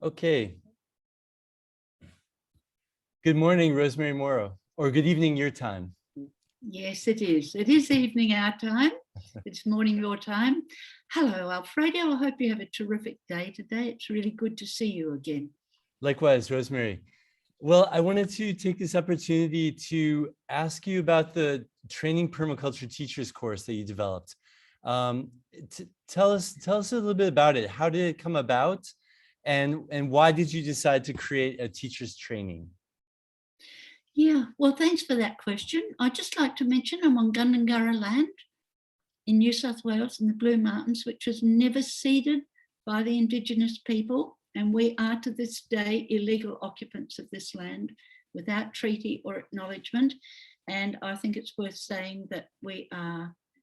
Okay. Good morning, Rosemary Morrow, or good evening your time. Yes, it is. It is evening our time. It's morning your time. Hello, Alfredo. I hope you have a terrific day today. It's really good to see you again. Likewise, Rosemary. Well, I wanted to take this opportunity to ask you about the Training Permaculture Teachers course that you developed. Tell us a little bit about it. How did it come about? And why did you decide to create a teacher's training? Yeah, well, thanks for that question. I'd just like to mention I'm on Gundungurra land in New South Wales in the Blue Mountains, which was never ceded by the Indigenous people. And we are to this day illegal occupants of this land without treaty or acknowledgement. And I think it's worth saying that we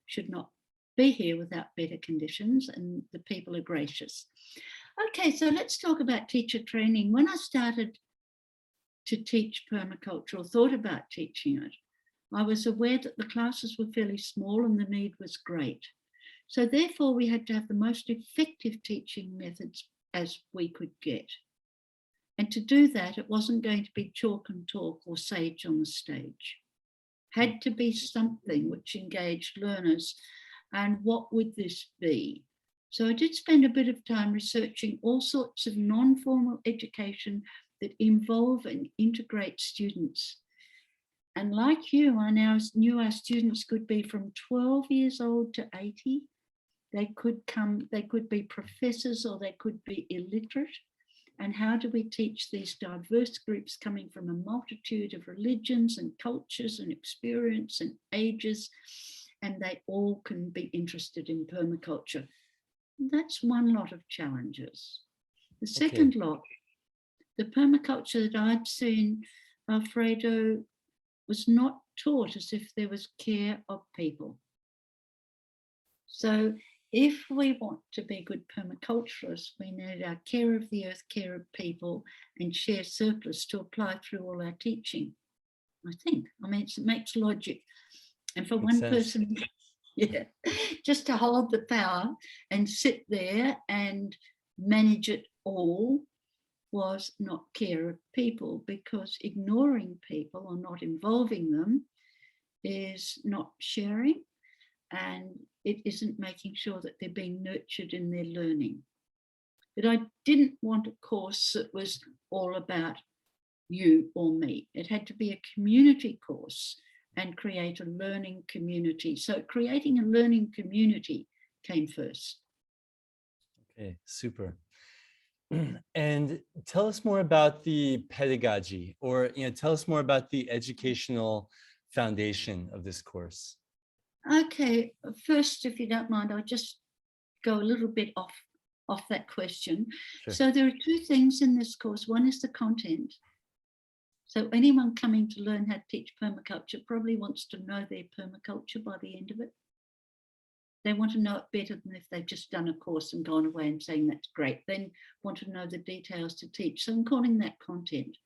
should not be here without better conditions, and the people are gracious. Okay, so let's talk about teacher training. When I started to teach permaculture or thought about teaching it, I was aware that the classes were fairly small and the need was great. So therefore we had to have the most effective teaching methods as we could get. And to do that, it wasn't going to be chalk and talk or sage on the stage. Had to be something which engaged learners. And what would this be? So I did spend a bit of time researching all sorts of non-formal education that involve and integrate students. And like you, I now knew our students could be from 12 years old to 80. They could be professors or they could be illiterate. And how do we teach these diverse groups coming from a multitude of religions and cultures and experience and ages, and they all can be interested in permaculture? That's one lot of challenges. The second lot, the permaculture that I'd seen, Alfredo, was not taught as if there was care of people. So if we want to be good permaculturists, we need our care of the earth, care of people, and share surplus to apply through all our teaching. I think, it makes logic. And for one person, just to hold the power and sit there and manage it all was not care of people, because ignoring people or not involving them is not sharing, and it isn't making sure that they're being nurtured in their learning. But I didn't want a course that was all about you or me. It had to be a community course and create a learning community. So creating a learning community came first. Okay, super. And tell us more about the pedagogy, or tell us more about the educational foundation of this course. Okay, first, if you don't mind, I'll just go a little bit off that question. Sure. So there are two things in this course. One is the content. So anyone coming to learn how to teach permaculture probably wants to know their permaculture by the end of it. They want to know it better than if they've just done a course and gone away and saying that's great. Then want to know the details to teach. So I'm calling that content.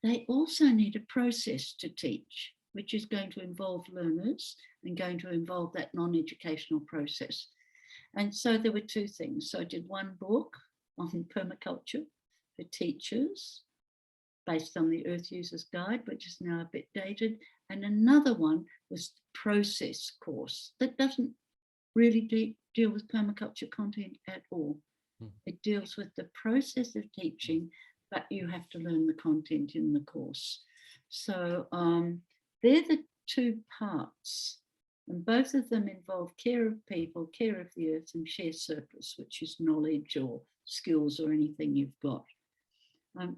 They also need a process to teach, which is going to involve learners and going to involve that non-educational process. And so there were two things. So I did one book on permaculture for teachers based on the Earth Users Guide, which is now a bit dated. And another one was the process course that doesn't really deal with permaculture content at all. It deals with the process of teaching, but you have to learn the content in the course. So they're the two parts, and both of them involve care of people, care of the earth, and share surplus, which is knowledge or skills or anything you've got.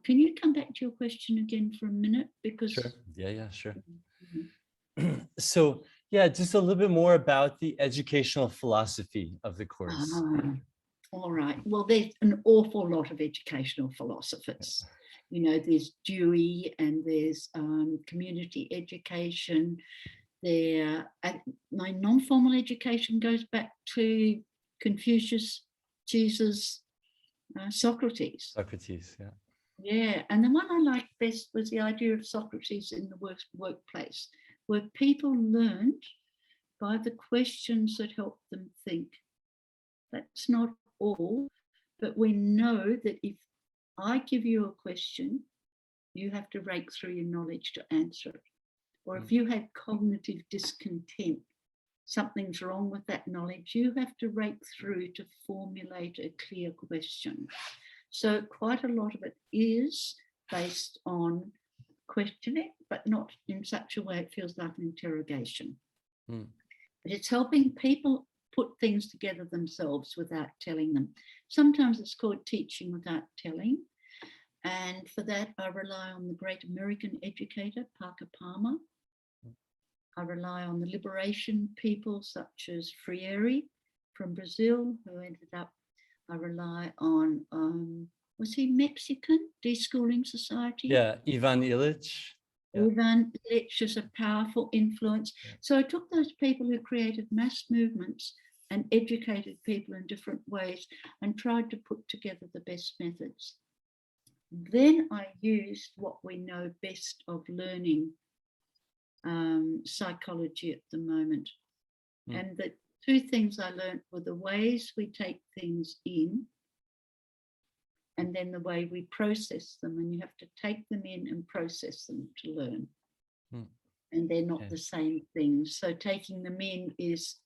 Can you come back to your question again for a minute? Because sure. Yeah, sure. So yeah, just a little bit more about the educational philosophy of the course. All right. Well, there's an awful lot of educational philosophers. There's Dewey and there's community education. My non-formal education goes back to Confucius, Jesus, Socrates. Socrates, yeah. Yeah, and the one I liked best was the idea of Socrates in the workplace, where people learned by the questions that helped them think. That's not all, But we know that if I give you a question, you have to rake through your knowledge to answer it. Or if you have cognitive discontent, something's wrong with that knowledge, you have to rake through to formulate a clear question. So quite a lot of it is based on questioning, but not in such a way it feels like an interrogation. But it's helping people put things together themselves without telling them. Sometimes it's called teaching without telling. And for that, I rely on the great American educator, Parker Palmer. I rely on the liberation people such as Freire from Brazil, who ended up, I rely on, was he Mexican? Deschooling Society? Yeah, Ivan Illich. Yeah. Ivan Illich is a powerful influence. Yeah. So I took those people who created mass movements and educated people in different ways and tried to put together the best methods. Then I used what we know best of learning psychology at the moment. And the two things I learned were the ways we take things in and then the way we process them. And you have to take them in and process them to learn. And they're not the same things. So taking them in is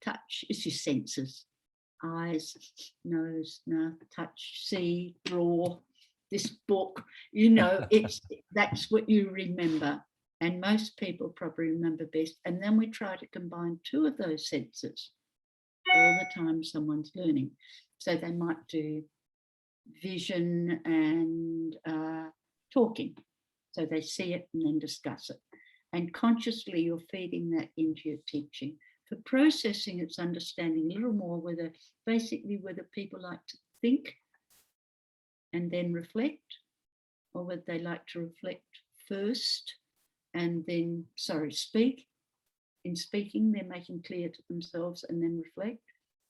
touch, it's your senses. Eyes, nose, mouth, touch, see, draw, this book, you know, that's what you remember. And most people probably remember best. And then we try to combine two of those senses all the time someone's learning. So they might do vision and talking. So they see it and then discuss it. And consciously you're feeding that into your teaching. For processing, it's understanding a little more whether people like to think and then reflect, or whether they like to reflect first and then, speak. In speaking, they're making clear to themselves and then reflect,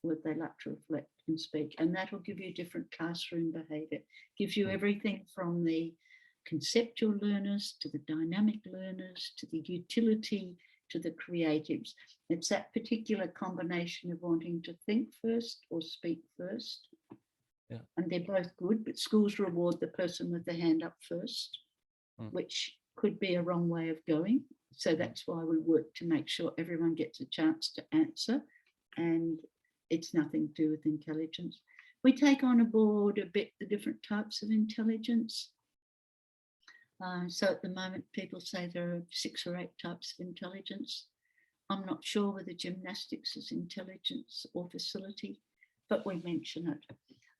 or they like to reflect and speak. And that will give you different classroom behavior. Gives you everything from the conceptual learners to the dynamic learners to the utility to the creatives. It's that particular combination of wanting to think first or speak first. Yeah. And they're both good, but schools reward the person with the hand up first, which could be a wrong way of going. So that's why we work to make sure everyone gets a chance to answer, and it's nothing to do with intelligence. We take on board a bit the different types of intelligence. So at the moment, people say there are 6 or 8 types of intelligence. I'm not sure whether gymnastics is intelligence or facility, but we mention it.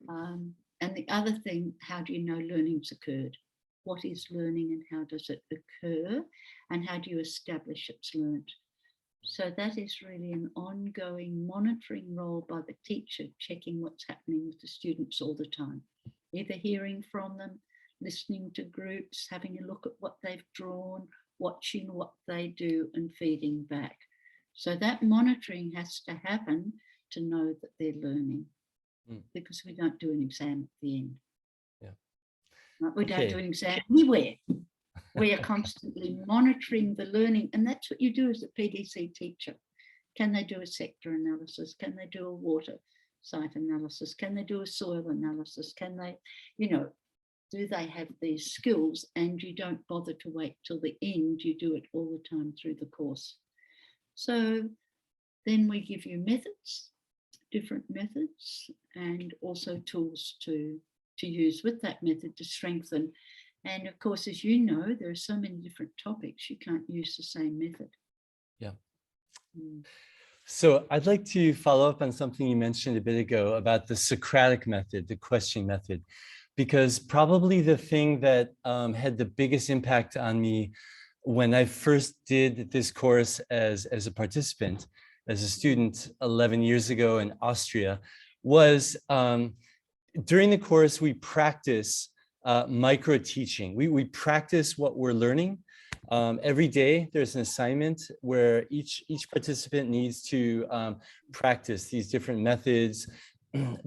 And the other thing, how do you know learning's occurred? What is learning and how does it occur? And how do you establish it's learned? So that is really an ongoing monitoring role by the teacher, checking what's happening with the students all the time, either hearing from them, listening to groups, having a look at what they've drawn, watching what they do and feeding back. So that monitoring has to happen to know that they're learning, because we don't do an exam at the end. Yeah. We don't do an exam anywhere. We are constantly monitoring the learning, and that's what you do as a PDC teacher. Can they do a sector analysis? Can they do a water site analysis? Can they do a soil analysis? Can they, do they have these skills? And you don't bother to wait till the end, you do it all the time through the course. So then we give you methods, different methods, and also tools to use with that method to strengthen. And of course, as you know, there are so many different topics, you can't use the same method. Yeah. So I'd like to follow up on something you mentioned a bit ago about the Socratic method, the question method, because probably the thing that had the biggest impact on me when I first did this course as a participant, as a student 11 years ago in Austria, was during the course, we practice micro teaching. We practice what we're learning. Every day there's an assignment where each participant needs to practice these different methods,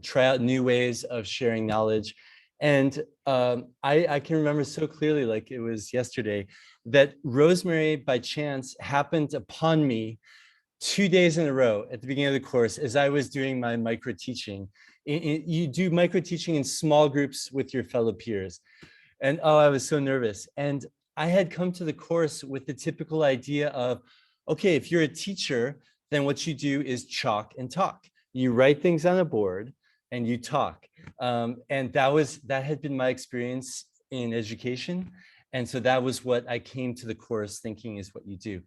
try out new ways of sharing knowledge. And I can remember so clearly, like it was yesterday, that Rosemary by chance happened upon me 2 days in a row at the beginning of the course as I was doing my micro teaching. You do micro teaching in small groups with your fellow peers. And oh, I was so nervous. And I had come to the course with the typical idea of, okay, if you're a teacher, then what you do is chalk and talk. You write things on a board and you talk. And that had been my experience in education. And so that was what I came to the course thinking is what you do.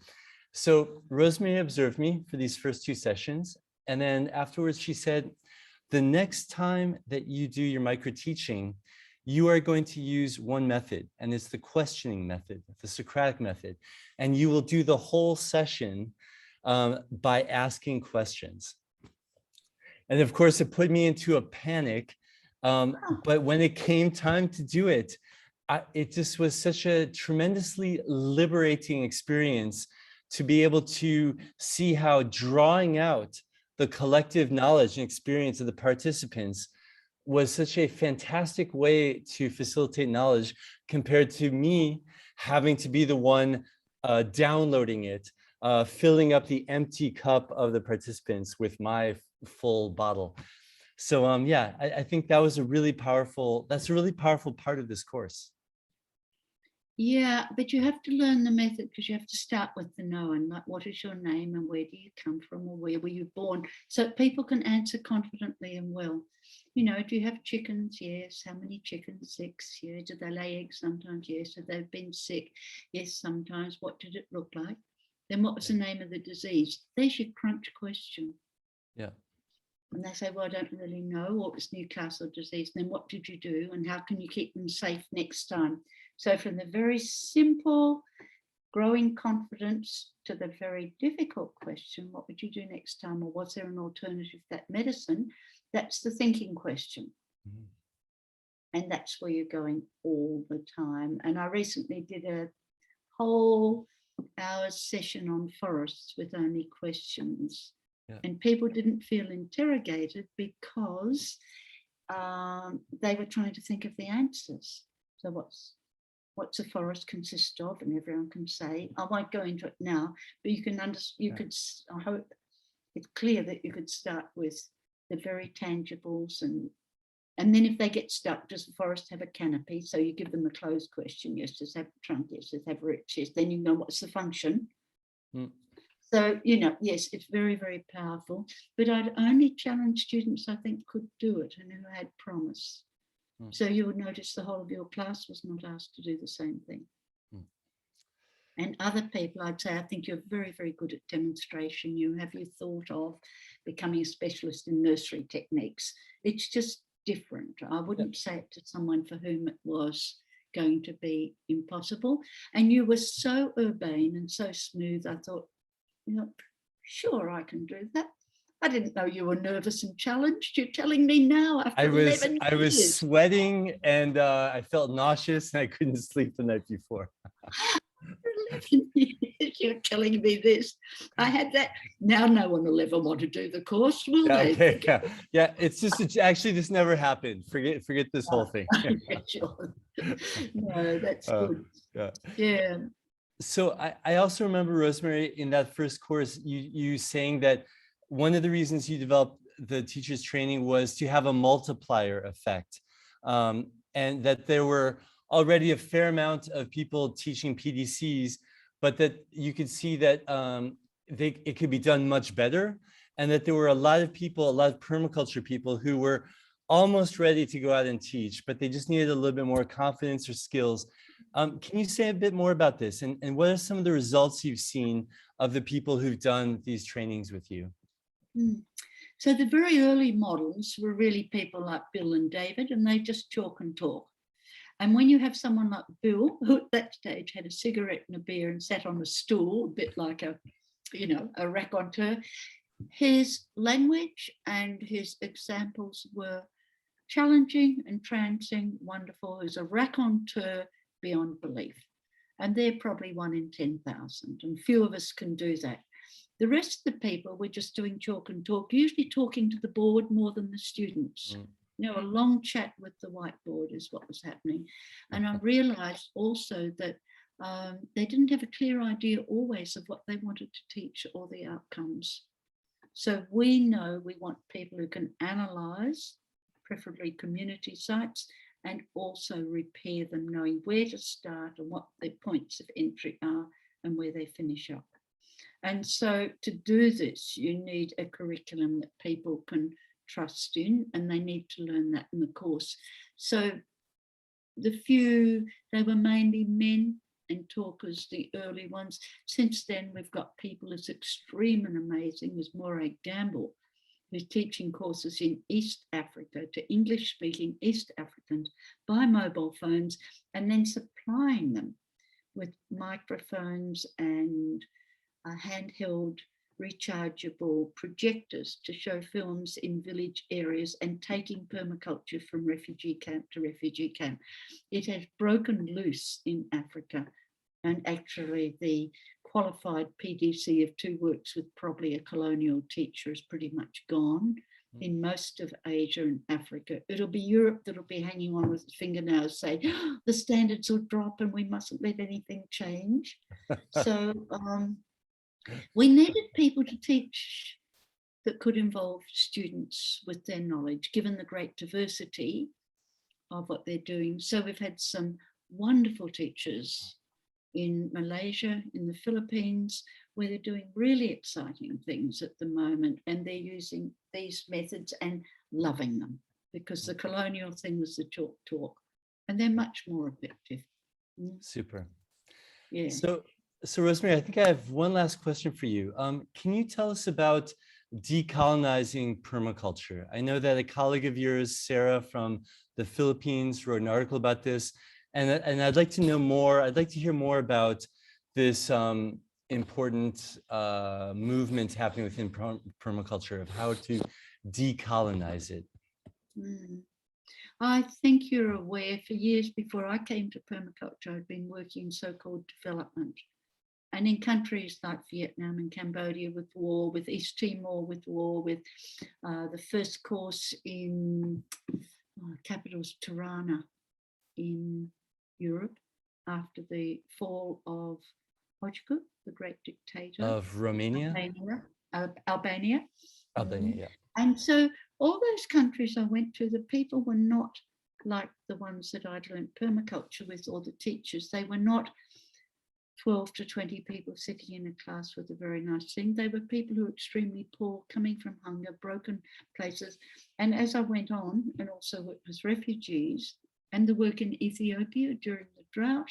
So Rosemary observed me for these first 2 sessions. And then afterwards, she said, the next time that you do your micro teaching, you are going to use one method, and it's the questioning method, the Socratic method. And you will do the whole session by asking questions. And of course, it put me into a panic. But when it came time to do it, it just was such a tremendously liberating experience to be able to see how drawing out the collective knowledge and experience of the participants was such a fantastic way to facilitate knowledge compared to me having to be the one downloading it, filling up the empty cup of the participants with my full bottle. So yeah, I think that's a really powerful part of this course. Yeah, but you have to learn the method because you have to start with the knowing, like what is your name and where do you come from or where were you born, so people can answer confidently and well. You know, do you have chickens? Yes. How many chickens? 6. Yeah. Do they lay eggs? Sometimes. Yes. Have they been sick? Yes, sometimes. What did it look like? Then what was the name of the disease? There's your crunch question. Yeah. And they say, well, I don't really know. What was Newcastle disease? Then what did you do? And how can you keep them safe next time? So from the very simple growing confidence to the very difficult question, what would you do next time? Or was there an alternative to that medicine? That's the thinking question. Mm-hmm. And that's where you're going all the time. And I recently did a whole hour session on forests with only questions. Yeah. And people didn't feel interrogated because they were trying to think of the answers. So what's a forest consist of? And everyone can say, I won't go into it now, but you can understand, I hope it's clear that you could start with the very tangibles and then if they get stuck, does the forest have a canopy? So you give them a closed question. Yes, does it have a trunk? Yes, does it have roots? Yes, then you know what's the function. Mm. So, you know, yes, it's very, very powerful, but I'd only challenge students I think could do it and who had promise. Mm. So you would notice the whole of your class was not asked to do the same thing. Mm. And other people, I'd say, I think you're very, very good at demonstration. Have you thought of becoming a specialist in nursery techniques? It's just different. I wouldn't say it to someone for whom it was going to be impossible. And you were so urbane and so smooth. I thought, you know, sure, I can do that. I didn't know you were nervous and challenged. You're telling me now after 11 years. I was sweating and I felt nauseous and I couldn't sleep the night before. 11 years, you're telling me this. I had that. Now no one will ever want to do the course, will they? Okay, yeah. It's just actually this never happened. Forget this whole thing. Yeah, sure. No, that's good. Yeah. So I also remember, Rosemary, in that first course, you saying that one of the reasons you developed the teachers training was to have a multiplier effect, and that there were already a fair amount of people teaching PDCs, but that you could see that it could be done much better, and that there were a lot of permaculture people who were almost ready to go out and teach, but they just needed a little bit more confidence or skills. Can you say a bit more about this? And what are some of the results you've seen of the people who've done these trainings with you? So the very early models were really people like Bill and David, and they just talk and talk. And when you have someone like Bill, who at that stage had a cigarette and a beer and sat on a stool, a bit like a raconteur, his language and his examples were challenging, entrancing, wonderful. He's a raconteur beyond belief. And they're probably 1 in 10,000, and few of us can do that. The rest of the people were just doing chalk and talk, usually talking to the board more than the students. Mm. You know, a long chat with the whiteboard is what was happening. And I realized also that they didn't have a clear idea always of what they wanted to teach or the outcomes. So we know we want people who can analyze preferably community sites, and also repair them, knowing where to start and what their points of entry are and where they finish up. And so to do this, you need a curriculum that people can trust in, and they need to learn that in the course. So they were mainly men and talkers, the early ones. Since then, we've got people as extreme and amazing as Morrow, who's teaching courses in East Africa to English-speaking East Africans by mobile phones, and then supplying them with microphones and handheld rechargeable projectors to show films in village areas and taking permaculture from refugee camp to refugee camp. It has broken loose in Africa, and actually the qualified PDC of 2 works with probably a colonial teacher is pretty much gone in most of Asia and Africa. It'll be Europe that'll be hanging on with its fingernails saying, oh, the standards will drop and we mustn't let anything change. So we needed people to teach that could involve students with their knowledge, given the great diversity of what they're doing. So we've had some wonderful teachers in Malaysia, in the Philippines, where they're doing really exciting things at the moment, and they're using these methods and loving them, because the colonial thing was the talk, and they're much more effective. Super. Yeah. So Rosemary, I think I have one last question for you. Can you tell us about decolonizing permaculture? I know that a colleague of yours, Sarah from the Philippines, wrote an article about this, and I'd like to know more. I'd like to hear more about this important movement happening within permaculture of how to decolonize it. I think you're aware, for years before I came to permaculture, I'd been working in so-called development. And in countries like Vietnam and Cambodia with war, with East Timor with war, with the first course in capital's Tirana in Europe after the fall of Ojku, the great dictator. Of Romania? Albania. Albania, yeah. And so all those countries I went to, the people were not like the ones that I'd learned permaculture with, or the teachers. They were not 12 to 20 people sitting in a class with a very nice thing. They were people who were extremely poor, coming from hunger, broken places. And as I went on, and also worked with refugees, and the work in Ethiopia during the drought,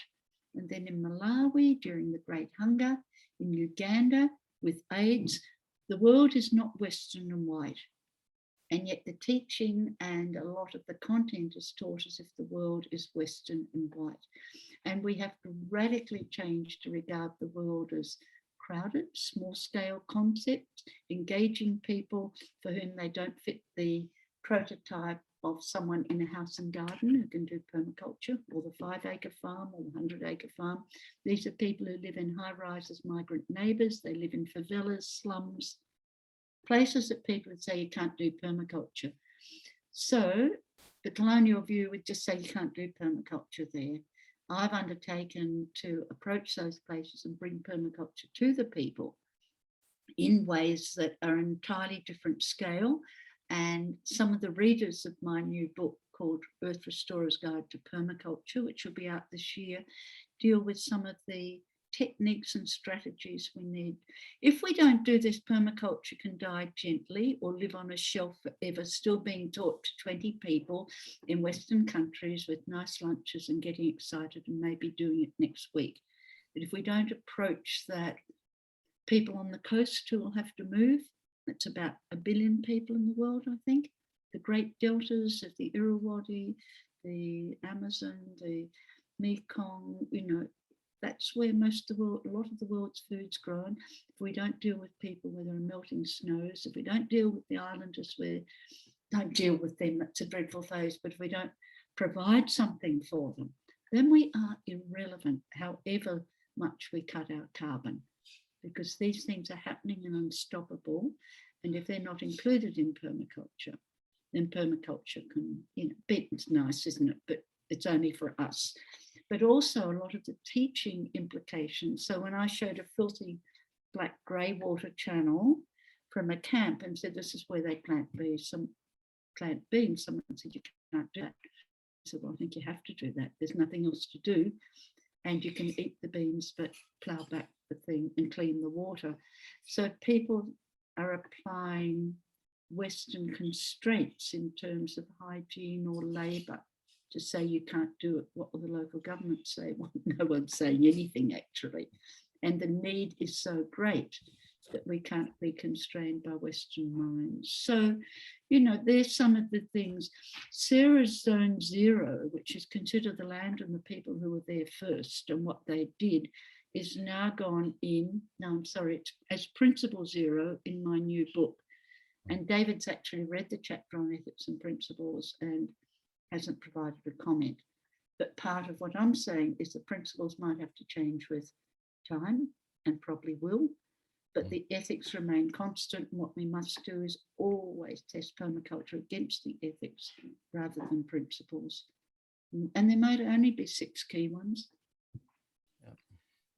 and then in Malawi during the Great Hunger, in Uganda with AIDS, the world is not Western and white. And yet the teaching and a lot of the content is taught as if the world is Western and white. And we have to radically change to regard the world as crowded, small scale concepts, engaging people for whom they don't fit the prototype of someone in a house and garden who can do permaculture, or the 5-acre farm or the 100-acre farm. These are people who live in high rises, migrant neighbours, they live in favelas, slums, places that people would say you can't do permaculture. So the colonial view would just say you can't do permaculture there. I've undertaken to approach those places and bring permaculture to the people in ways that are entirely different scale. And some of the readers of my new book called Earth Restorer's Guide to Permaculture, which will be out this year, deal with some of the techniques and strategies we need. If we don't do this, permaculture can die gently or live on a shelf forever, still being taught to 20 people in Western countries with nice lunches and getting excited and maybe doing it next week. But if we don't approach that, people on the coast who will have to move, it's about 1 billion people in the world, I think. The great deltas of the Irrawaddy, the Amazon, the Mekong, that's where most of the world, a lot of the world's food's grown. If we don't deal with people where there are melting snows, if we don't deal with the islanders don't deal with them, that's a dreadful phase, but if we don't provide something for them, then we are irrelevant, however much we cut our carbon, because these things are happening and unstoppable. And if they're not included in permaculture, then permaculture can, it's nice, isn't it? But it's only for us. But also a lot of the teaching implications. So when I showed a filthy black grey water channel from a camp and said, this is where they plant bees, some plant beans. Someone said, you can't do that. I said, well, I think you have to do that. There's nothing else to do. And you can eat the beans, but plough back the thing and clean the water. So people are applying Western constraints in terms of hygiene or labour to say you can't do it. What will the local government say? Well, no one's saying anything, actually. And the need is so great that we can't be constrained by Western minds. So, you know, there's some of the things. Sarah's Zone Zero, which is considered the land and the people who were there first and what they did, is now gone in, no, I'm sorry, it's as Principle Zero in my new book. And David's actually read the chapter on ethics and principles and hasn't provided a comment. But part of what I'm saying is the principles might have to change with time, and probably will, but the ethics remain constant. And what we must do is always test permaculture against the ethics rather than principles. And there might only be 6 key ones.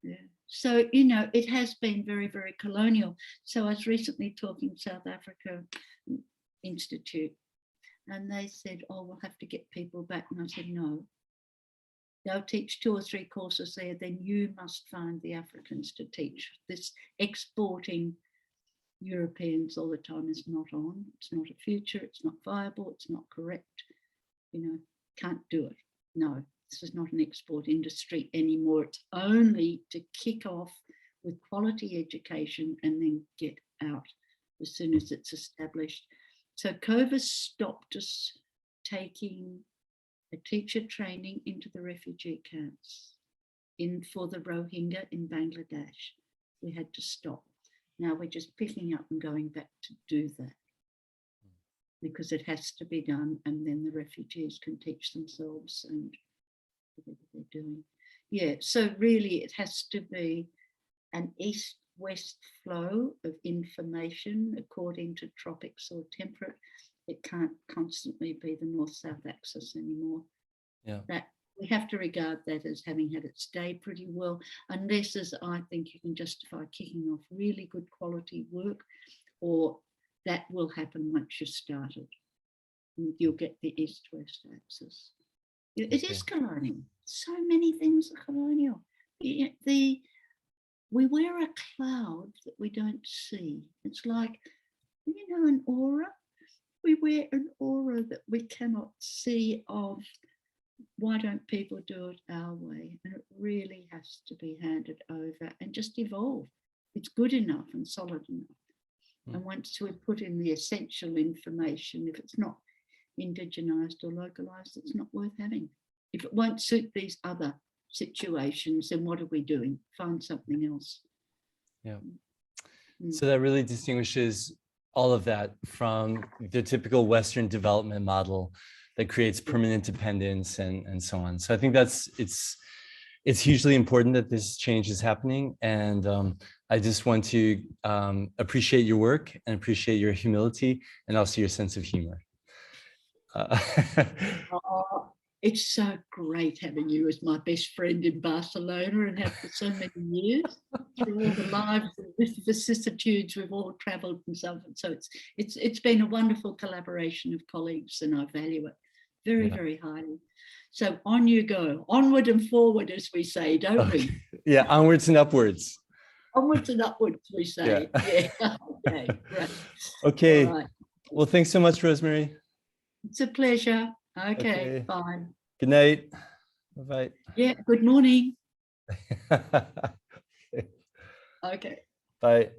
Yeah. So, you know, it has been very, very colonial. So I was recently talking to South Africa Institute, and they said, oh, we'll have to get people back. And I said, no, they'll teach 2 or 3 courses there, then you must find the Africans to teach. This exporting Europeans all the time is not on. It's not a future, it's not viable, it's not correct. You know, can't do it. No, this is not an export industry anymore. It's only to kick off with quality education and then get out as soon as it's established. So COVID stopped us taking a teacher training into the refugee camps for the Rohingya in Bangladesh. We had to stop. Now we're just picking up and going back to do that because it has to be done, and then the refugees can teach themselves and whatever they're doing. Yeah, so really it has to be an east-west flow of information according to tropics or temperate. It can't constantly be the north-south axis anymore. Yeah, that we have to regard that as having had its day pretty well, unless, as I think, you can justify kicking off really good quality work, or that will happen once you've started. You'll get the east-west axis. It is colonial. So many things are colonial. We wear a cloud that we don't see. It's like, you know, an aura. We wear an aura that we cannot see of. Why don't people do it our way? And it really has to be handed over and just evolve. It's good enough and solid enough. And once we put in the essential information, if it's not indigenized or localized, it's not worth having. If it won't suit these other situations, then what are we doing? Find something else. Yeah. So that really distinguishes all of that from the typical Western development model that creates permanent dependence and so on. So I think it's hugely important that this change is happening. And I just want to appreciate your work and appreciate your humility and also your sense of humor. It's so great having you as my best friend in Barcelona and have for so many years through all the lives and vicissitudes we've all travelled and so on. So it's been a wonderful collaboration of colleagues, and I value it very, very highly. So on you go, onward and forward, as we say, don't we? Yeah, onwards and upwards. Onwards and upwards, we say. Yeah. Okay, great. Okay. Right. Well, thanks so much, Rosemary. It's a pleasure. Okay, bye. Good night. Bye-bye. Yeah, good morning. Okay. Bye.